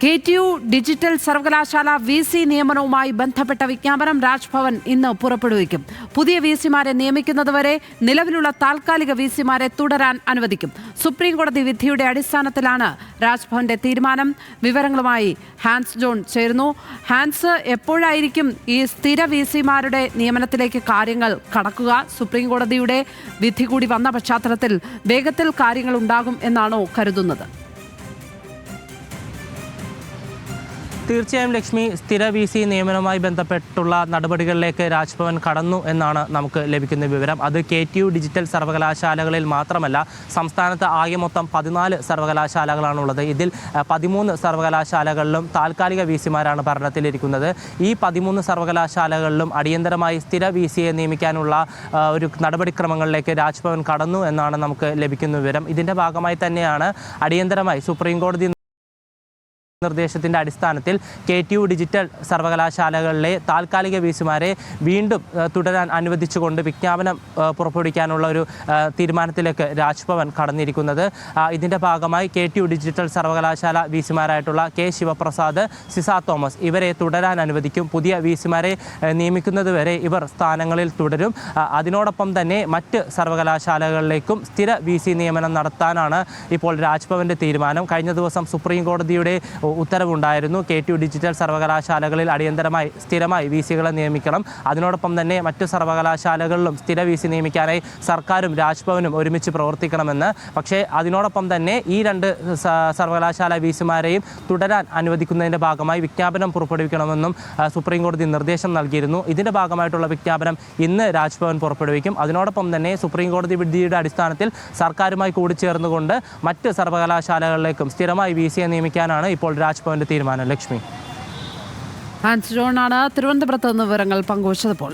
KTU digital സർവകലാശാല VC നിയമനവുമായി ബന്ധപ്പെട്ട വിജ്ഞാപനം രാജ്ഭവൻ ഇന്ന് പുറപ്പെടുവിക്കും. പുതിയ VCമാരെ നിയമിക്കുന്നതുവരെ നിലവിലുള്ള താൽക്കാലിക VCമാരെ തുടരാൻ അനുവദിക്കും. സുപ്രീം കോടതി വിധിയുടെ അടിസ്ഥാനത്തിലാണ് രാജ്ഭവന്റെ തീരുമാനം. വിവരങ്ങളുമായി ഹാൻസ് ജോൺ ചേരുന്നു. ഹാൻസ്, എപ്പോഴായിരിക്കും ഈ സ്ഥിര VCമാരുടെ നിയമനത്തിലേക്ക് കാര്യങ്ങൾ കടക്കുക? സുപ്രീം കോടതിയുടെ വിധി കൂടി വന്ന പശ്ചാത്തലത്തിൽ വേഗത്തിൽ കാര്യങ്ങൾ ഉണ്ടാകും എന്നാണോ കരുതുന്നത്? തീർച്ചയായും ലക്ഷ്മി, സ്ഥിര VC നിയമനവുമായി ബന്ധപ്പെട്ടുള്ള നടപടികളിലേക്ക് രാജ്ഭവൻ കടന്നു എന്നാണ് നമുക്ക് ലഭിക്കുന്ന വിവരം. അത് KTU ഡിജിറ്റൽ സർവകലാശാലകളിൽ മാത്രമല്ല, സംസ്ഥാനത്ത് ആകെ മൊത്തം 14 സർവകലാശാലകളാണുള്ളത്. ഇതിൽ 13 സർവകലാശാലകളിലും താൽക്കാലിക VCമാരാണ് ഭരണത്തിലിരിക്കുന്നത്. ഈ 13 സർവകലാശാലകളിലും അടിയന്തരമായി സ്ഥിര VCയെ നിയമിക്കാനുള്ള ഒരു നടപടിക്രമങ്ങളിലേക്ക് രാജ്ഭവൻ കടന്നു എന്നാണ് നമുക്ക് ലഭിക്കുന്ന വിവരം. ഇതിൻ്റെ ഭാഗമായി തന്നെയാണ് അടിയന്തരമായി സുപ്രീം കോടതി നിർദ്ദേശത്തിൻ്റെ അടിസ്ഥാനത്തിൽ KTU ഡിജിറ്റൽ സർവകലാശാലകളിലെ താൽക്കാലിക VCമാരെ വീണ്ടും തുടരാൻ അനുവദിച്ചുകൊണ്ട് വിജ്ഞാപനം പുറപ്പെടുവിക്കാനുള്ള ഒരു തീരുമാനത്തിലേക്ക് രാജ്ഭവൻ കടന്നിരിക്കുന്നത്. ഇതിൻ്റെ ഭാഗമായി KTU ഡിജിറ്റൽ സർവകലാശാല VCമാരായിട്ടുള്ള K ശിവപ്രസാദ്, സിസ തോമസ് ഇവരെ തുടരാൻ അനുവദിക്കും. പുതിയ VCമാരെ നിയമിക്കുന്നതുവരെ ഇവർ സ്ഥാനങ്ങളിൽ തുടരും. അതിനോടൊപ്പം തന്നെ മറ്റ് സർവകലാശാലകളിലേക്കും സ്ഥിര VC നിയമനം നടത്താനാണ് ഇപ്പോൾ രാജ്ഭവൻ്റെ തീരുമാനം. കഴിഞ്ഞ ദിവസം സുപ്രീം കോടതിയുടെ ഉത്തരവുണ്ടായിരുന്നു. KTU ഡിജിറ്റൽ സർവകലാശാലകളിൽ അടിയന്തരമായി സ്ഥിരമായി VCകളെ നിയമിക്കണം. അതിനോടൊപ്പം തന്നെ മറ്റു സർവകലാശാലകളിലും സ്ഥിര VC നിയമിക്കാനായി സർക്കാരും രാജ്ഭവനും ഒരുമിച്ച് പ്രവർത്തിക്കണമെന്ന്. പക്ഷേ അതിനോടൊപ്പം തന്നെ ഈ 2 സർവകലാശാല VCമാരെയും തുടരാൻ അനുവദിക്കുന്നതിൻ്റെ ഭാഗമായി വിജ്ഞാപനം പുറപ്പെടുവിക്കണമെന്നും സുപ്രീം കോടതി നിർദ്ദേശം നൽകിയിരുന്നു. ഇതിൻ്റെ ഭാഗമായിട്ടുള്ള വിജ്ഞാപനം ഇന്ന് രാജ്ഭവൻ പുറപ്പെടുവിക്കും. അതിനോടൊപ്പം തന്നെ സുപ്രീം കോടതി വിധിയുടെ അടിസ്ഥാനത്തിൽ സർക്കാരുമായി കൂടിച്ചേർന്നുകൊണ്ട് മറ്റ് സർവകലാശാലകളിലേക്കും സ്ഥിരമായി VCയെ നിയമിക്കാനാണ് ഇപ്പോൾ രാജ്ഭവന്റെ തീരുമാനം. ലക്ഷ്മി, ഹാൻസ് ജോൺ ആണ് തിരുവനന്തപുരത്ത് നിന്ന് വിവരങ്ങൾ പങ്കുവച്ചപ്പോൾ.